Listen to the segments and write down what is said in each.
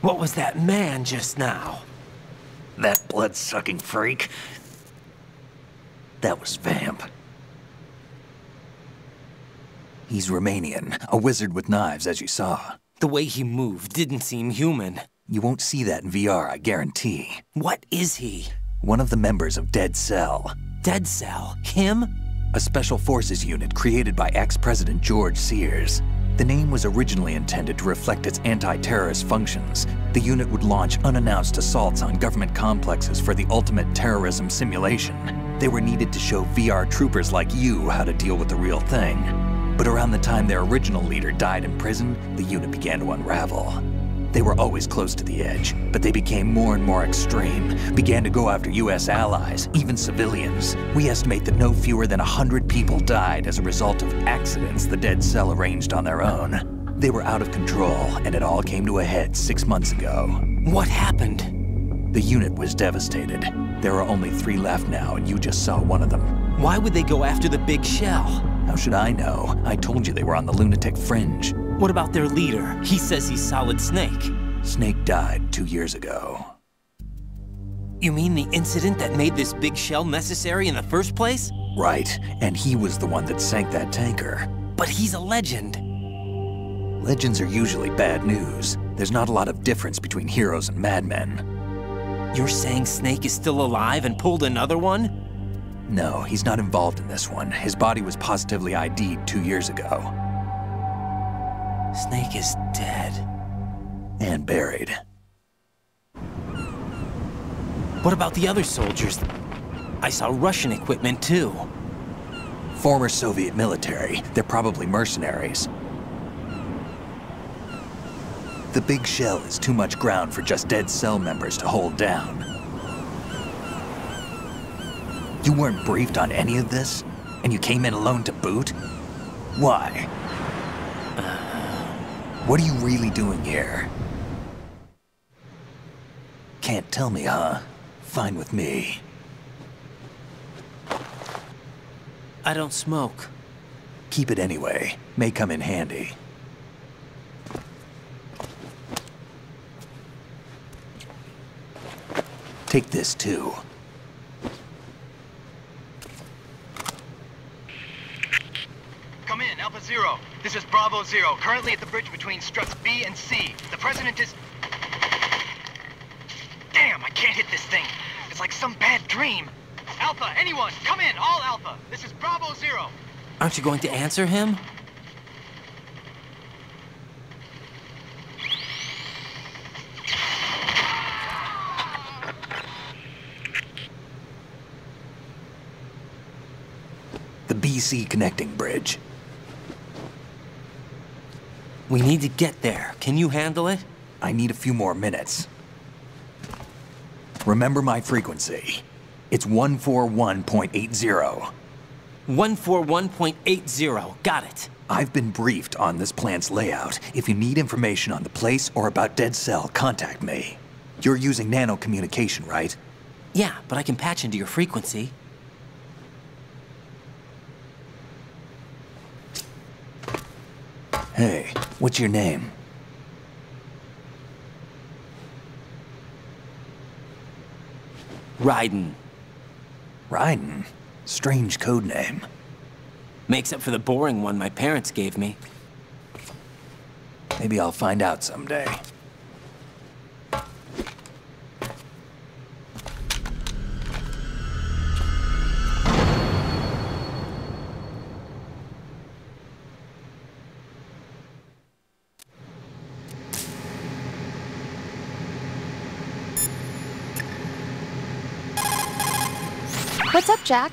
What was that man just now? That blood-sucking freak? That was Vamp. He's Romanian, a wizard with knives, as you saw. The way he moved didn't seem human. You won't see that in VR, I guarantee. What is he? One of the members of Dead Cell. Dead Cell? Him? A special forces unit created by ex-President George Sears. The name was originally intended to reflect its anti-terrorist functions. The unit would launch unannounced assaults on government complexes for the ultimate terrorism simulation. They were needed to show VR troopers like you how to deal with the real thing. But around the time their original leader died in prison, the unit began to unravel. They were always close to the edge, but they became more and more extreme, began to go after US allies, even civilians. We estimate that no fewer than 100 people died as a result of accidents the Dead Cell arranged on their own. They were out of control, and it all came to a head 6 months ago. What happened? The unit was devastated. There are only 3 left now, and you just saw one of them. Why would they go after the big shell? How should I know? I told you they were on the lunatic fringe. What about their leader? He says he's Solid Snake. Snake died 2 years ago. You mean the incident that made this big shell necessary in the first place? Right, and he was the one that sank that tanker. But he's a legend. Legends are usually bad news. There's not a lot of difference between heroes and madmen. You're saying Snake is still alive and pulled another one? No, he's not involved in this one. His body was positively ID'd 2 years ago. Snake is dead. And buried. What about the other soldiers? I saw Russian equipment too. Former Soviet military. They're probably mercenaries. The big shell is too much ground for just Dead Cell members to hold down. You weren't briefed on any of this? And you came in alone to boot? Why? What are you really doing here? Can't tell me, huh? Fine with me. I don't smoke. Keep it anyway. May come in handy. Take this too. Come in, Alpha Zero. This is Bravo Zero, currently at the bridge between struts B and C. The President is... Damn, I can't hit this thing. It's like some bad dream. Alpha, anyone, come in, all Alpha. This is Bravo Zero. Aren't you going to answer him? The BC connecting bridge. We need to get there. Can you handle it? I need a few more minutes. Remember my frequency. It's 141.80. 141.80. Got it. I've been briefed on this plant's layout. If you need information on the place or about Dead Cell, contact me. You're using nano communication, right? Yeah, but I can patch into your frequency. Hey, what's your name? Raiden. Raiden? Strange code name. Makes up for the boring one my parents gave me. Maybe I'll find out someday. What's up, Jack?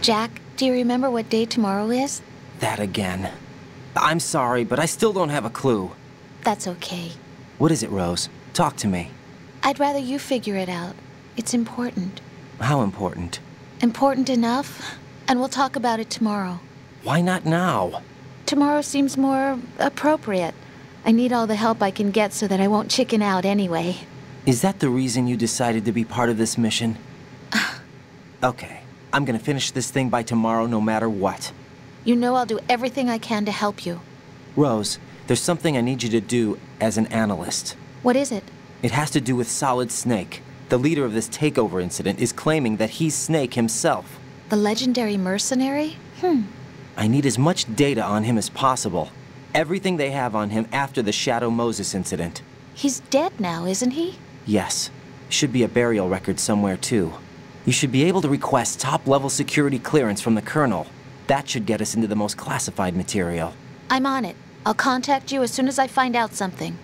Jack, do you remember what day tomorrow is? That again. I'm sorry, but I still don't have a clue. That's okay. What is it, Rose? Talk to me. I'd rather you figure it out. It's important. How important? Important enough, and we'll talk about it tomorrow. Why not now? Tomorrow seems more appropriate. I need all the help I can get so that I won't chicken out anyway. Is that the reason you decided to be part of this mission? Okay, I'm gonna finish this thing by tomorrow no matter what. You know I'll do everything I can to help you. Rose, there's something I need you to do as an analyst. What is it? It has to do with Solid Snake. The leader of this takeover incident is claiming that he's Snake himself. The legendary mercenary? I need as much data on him as possible. Everything they have on him after the Shadow Moses incident. He's dead now, isn't he? Yes. Should be a burial record somewhere, too. You should be able to request top-level security clearance from the Colonel. That should get us into the most classified material. I'm on it. I'll contact you as soon as I find out something.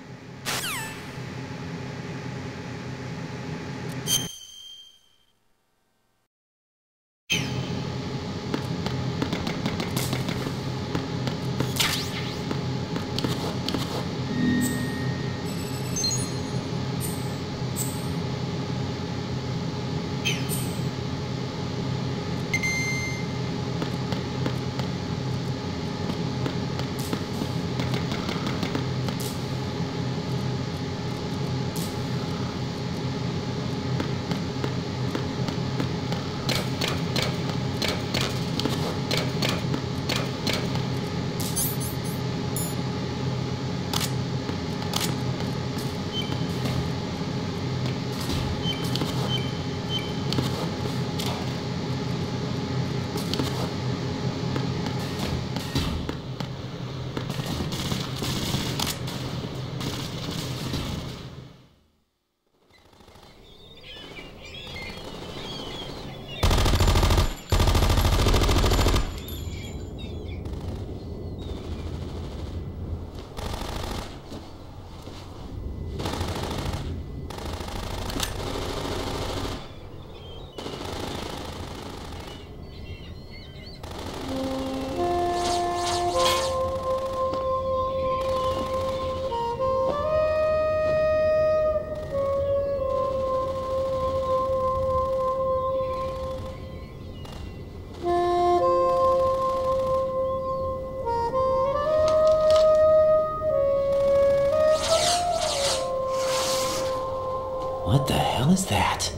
What the hell is that?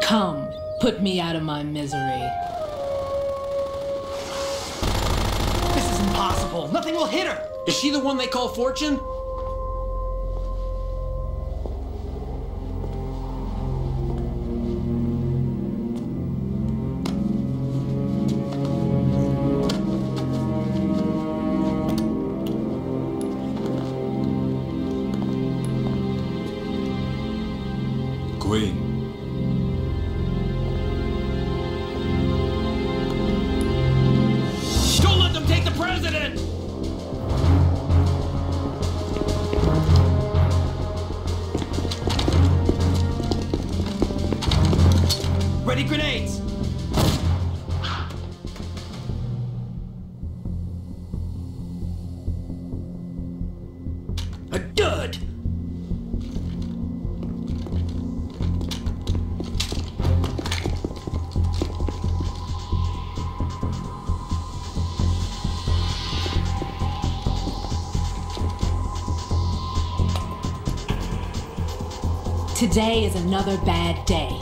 Come, put me out of my misery. This is impossible. Nothing will hit her. Is she the one they call Fortune? Queen. Don't let them take the president! Ready grenades. A dud. Today is another bad day.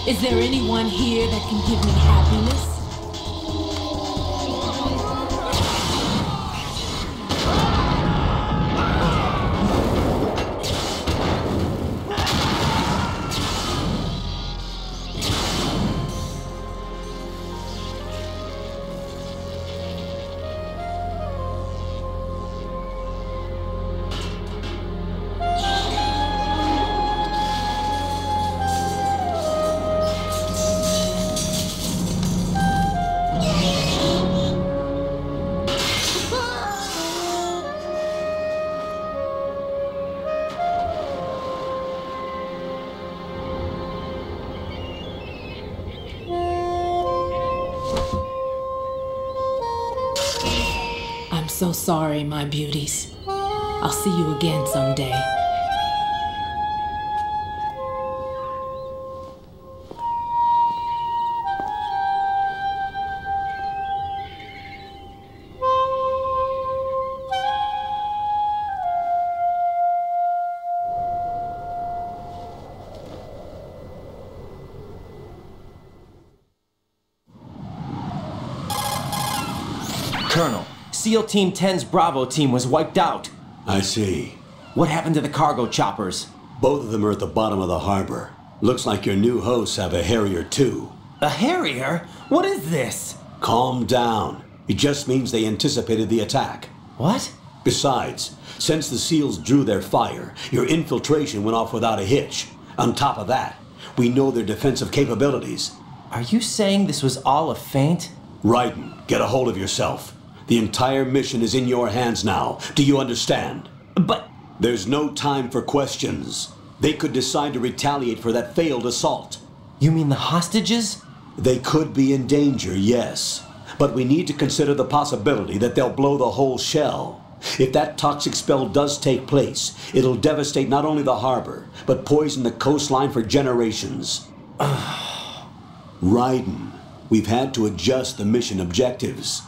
Is there anyone here that can give me happiness? I'm so sorry, my beauties. I'll see you again someday. Colonel, SEAL Team 10's Bravo team was wiped out. I see. What happened to the cargo choppers? Both of them are at the bottom of the harbor. Looks like your new hosts have a Harrier too. A Harrier? What is this? Calm down. It just means they anticipated the attack. What? Besides, since the SEALs drew their fire, your infiltration went off without a hitch. On top of that, we know their defensive capabilities. Are you saying this was all a feint? Raiden, get a hold of yourself. The entire mission is in your hands now. Do you understand? But... There's no time for questions. They could decide to retaliate for that failed assault. You mean the hostages? They could be in danger, yes. But we need to consider the possibility that they'll blow the whole shell. If that toxic spell does take place, it'll devastate not only the harbor, but poison the coastline for generations. Raiden, we've had to adjust the mission objectives.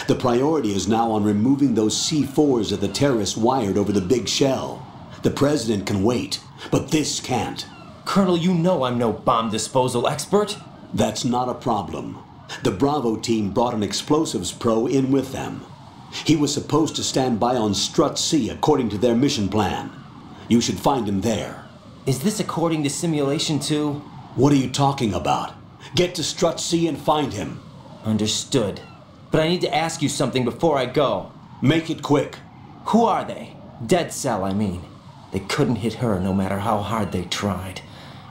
The priority is now on removing those C4s that the terrorists wired over the big shell. The President can wait, but this can't. Colonel, you know I'm no bomb disposal expert. That's not a problem. The Bravo team brought an explosives pro in with them. He was supposed to stand by on Strut C according to their mission plan. You should find him there. Is this according to Simulation 2? What are you talking about? Get to Strut C and find him. Understood. But I need to ask you something before I go. Make it quick. Who are they? Dead Cell, I mean. They couldn't hit her no matter how hard they tried.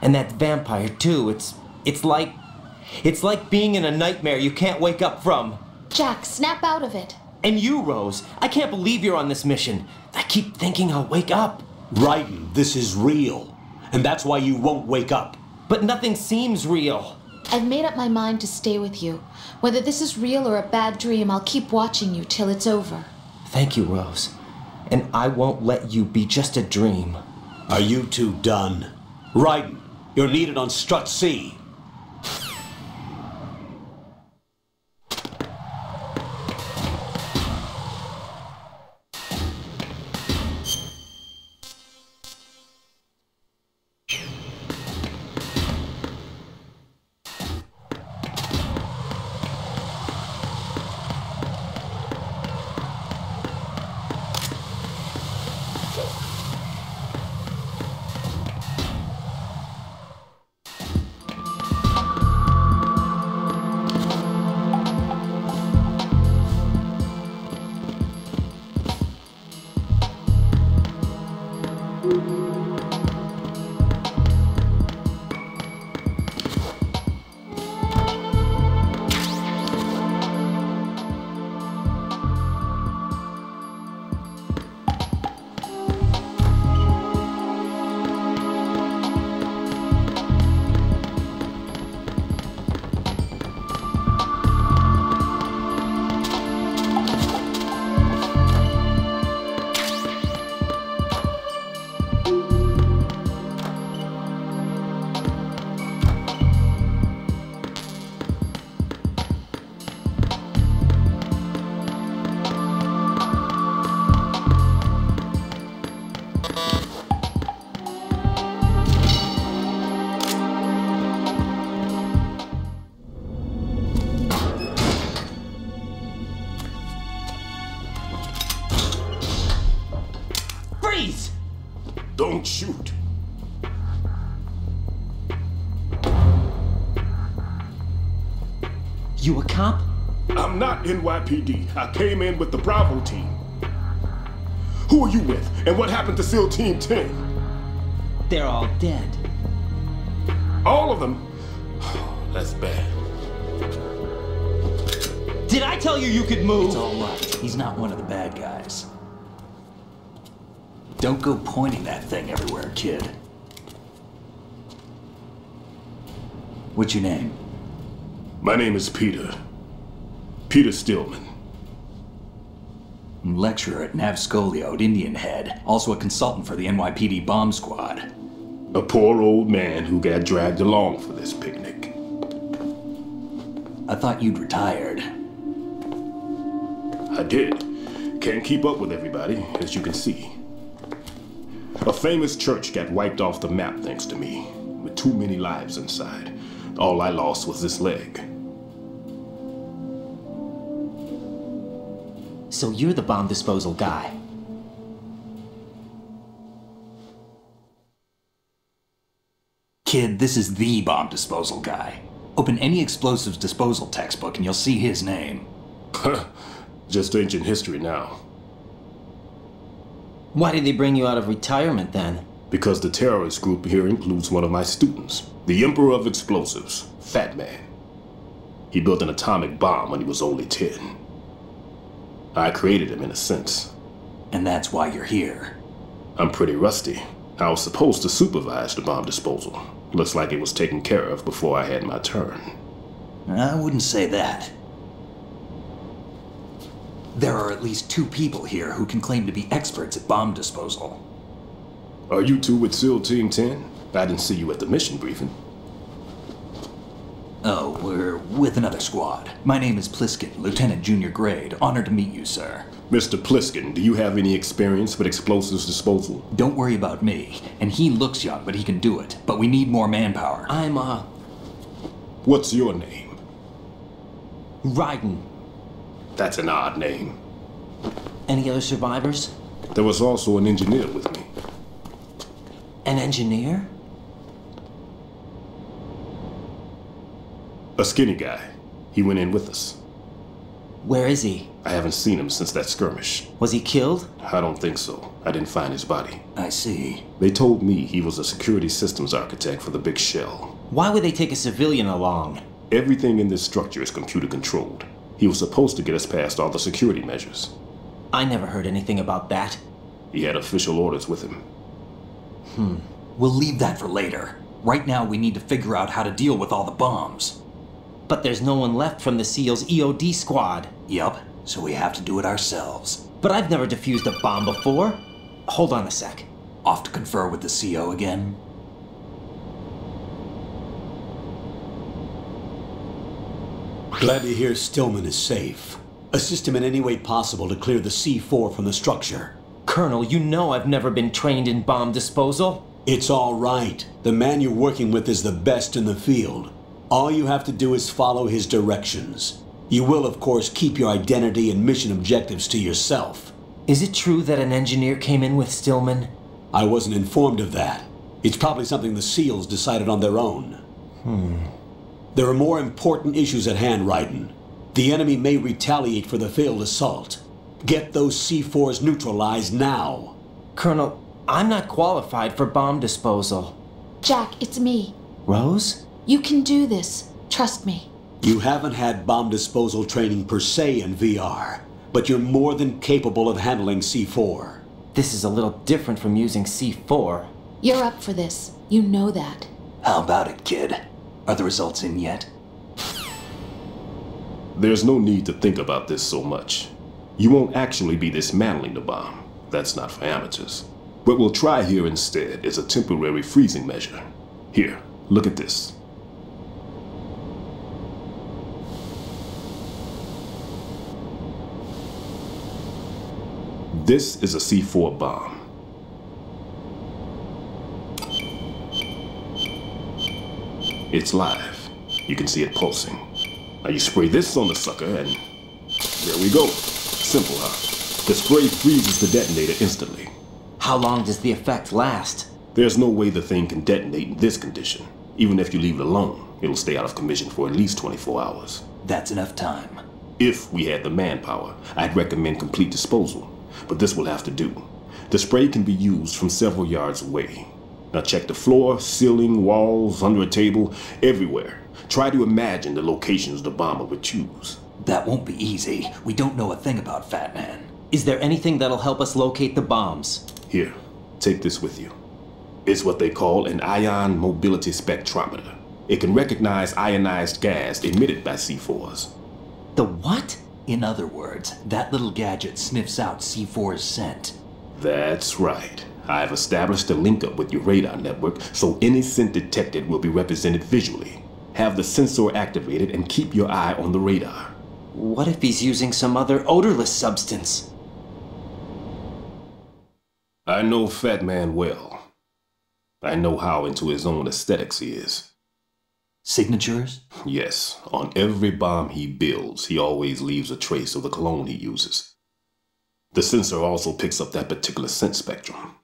And that vampire, too, it's like being in a nightmare you can't wake up from. Jack, snap out of it. And you, Rose, I can't believe you're on this mission. I keep thinking I'll wake up. Raiden, this is real. And that's why you won't wake up. But nothing seems real. I've made up my mind to stay with you. Whether this is real or a bad dream, I'll keep watching you till it's over. Thank you, Rose. And I won't let you be just a dream. Are you two done? Raiden, you're needed on Strut C. Don't shoot. You a cop? I'm not NYPD. I came in with the Bravo team. Who are you with? And what happened to SEAL Team 10? They're all dead. All of them? That's bad. Did I tell you could move? It's all right. He's not one of the bad guys. Don't go pointing that thing everywhere, kid. What's your name? My name is Peter. Peter Stillman. Lecturer at Navscolio at Indian Head. Also a consultant for the NYPD bomb squad. A poor old man who got dragged along for this picnic. I thought you'd retired. I did. Can't keep up with everybody, as you can see. A famous church got wiped off the map thanks to me, with too many lives inside. All I lost was this leg. So you're the bomb disposal guy. Kid, this is the bomb disposal guy. Open any explosives disposal textbook and you'll see his name. Just ancient history now. Why did they bring you out of retirement then? Because the terrorist group here includes one of my students, the Emperor of Explosives, Fat Man. He built an atomic bomb when he was only 10. I created him in a sense. And that's why you're here. I'm pretty rusty. I was supposed to supervise the bomb disposal. Looks like it was taken care of before I had my turn. I wouldn't say that. There are at least 2 people here who can claim to be experts at bomb disposal. Are you two with SEAL Team 10? I didn't see you at the mission briefing. Oh, we're with another squad. My name is Pliskin, Lieutenant Junior Grade. Honored to meet you, sir. Mr. Pliskin, do you have any experience with explosives disposal? Don't worry about me. And he looks young, but he can do it. But we need more manpower. What's your name? Raiden. That's an odd name. Any other survivors? There was also an engineer with me. An engineer? A skinny guy. He went in with us. Where is he? I haven't seen him since that skirmish. Was he killed? I don't think so. I didn't find his body. I see. They told me he was a security systems architect for the big shell. Why would they take a civilian along? Everything in this structure is computer controlled. He was supposed to get us past all the security measures. I never heard anything about that. He had official orders with him. We'll leave that for later. Right now we need to figure out how to deal with all the bombs. But there's no one left from the SEAL's EOD squad. Yup, so we have to do it ourselves. But I've never defused a bomb before. Hold on a sec. Off to confer with the CO again? Glad to hear Stillman is safe. Assist him in any way possible to clear the C4 from the structure. Colonel, you know I've never been trained in bomb disposal. It's all right. The man you're working with is the best in the field. All you have to do is follow his directions. You will, of course, keep your identity and mission objectives to yourself. Is it true that an engineer came in with Stillman? I wasn't informed of that. It's probably something the SEALs decided on their own. There are more important issues at hand, Raiden. The enemy may retaliate for the failed assault. Get those C4s neutralized now. Colonel, I'm not qualified for bomb disposal. Jack, it's me. Rose? You can do this. Trust me. You haven't had bomb disposal training per se in VR, but you're more than capable of handling C4. This is a little different from using C4. You're up for this. You know that. How about it, kid? Are the results in yet? There's no need to think about this so much. You won't actually be dismantling the bomb. That's not for amateurs. What we'll try here instead is a temporary freezing measure. Here, look at this. This is a C4 bomb. It's live. You can see it pulsing. Now you spray this on the sucker and there we go. Simple, huh? The spray freezes the detonator instantly. How long does the effect last? There's no way the thing can detonate in this condition. Even if you leave it alone, it'll stay out of commission for at least 24 hours. That's enough time. If we had the manpower, I'd recommend complete disposal. But this will have to do. The spray can be used from several yards away. Now check the floor, ceiling, walls, under a table, everywhere. Try to imagine the locations the bomber would choose. That won't be easy. We don't know a thing about Fat Man. Is there anything that'll help us locate the bombs? Here, take this with you. It's what they call an ion mobility spectrometer. It can recognize ionized gas emitted by C4s. The what? In other words, that little gadget sniffs out C4's scent. That's right. I've established a link up with your radar network, so any scent detected will be represented visually. Have the sensor activated and keep your eye on the radar. What if he's using some other odorless substance? I know Fat Man well. I know how into his own aesthetics he is. Signatures? Yes, on every bomb he builds, he always leaves a trace of the cologne he uses. The sensor also picks up that particular scent spectrum.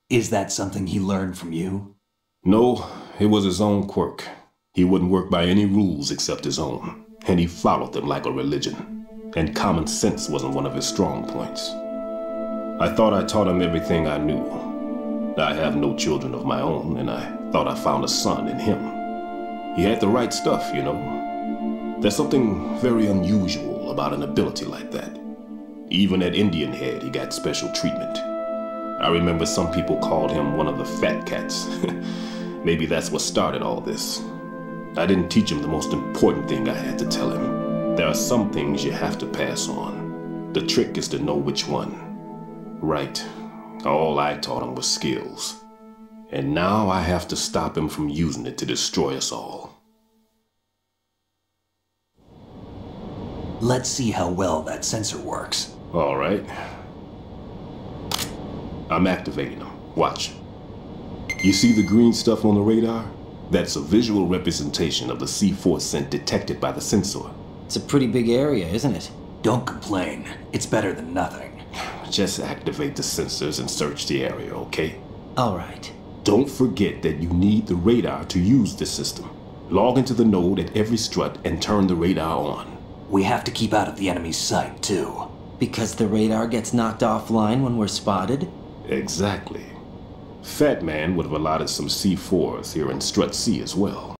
Is that something he learned from you? No, it was his own quirk. He wouldn't work by any rules except his own, and he followed them like a religion. And common sense wasn't one of his strong points. I thought I taught him everything I knew. I have no children of my own, and I thought I found a son in him. He had the right stuff, you know. There's something very unusual about an ability like that. Even at Indian Head, he got special treatment. I remember some people called him one of the fat cats. Maybe that's what started all this. I didn't teach him the most important thing I had to tell him. There are some things you have to pass on. The trick is to know which one. Right. All I taught him was skills. And now I have to stop him from using it to destroy us all. Let's see how well that sensor works. All right. I'm activating them. Watch. You see the green stuff on the radar? That's a visual representation of the C4 scent detected by the sensor. It's a pretty big area, isn't it? Don't complain. It's better than nothing. Just activate the sensors and search the area, okay? All right. Don't forget that you need the radar to use this system. Log into the node at every strut and turn the radar on. We have to keep out of the enemy's sight, too. Because the radar gets knocked offline when we're spotted? Exactly. Fat Man would have allotted some C4s here in Strut C as well.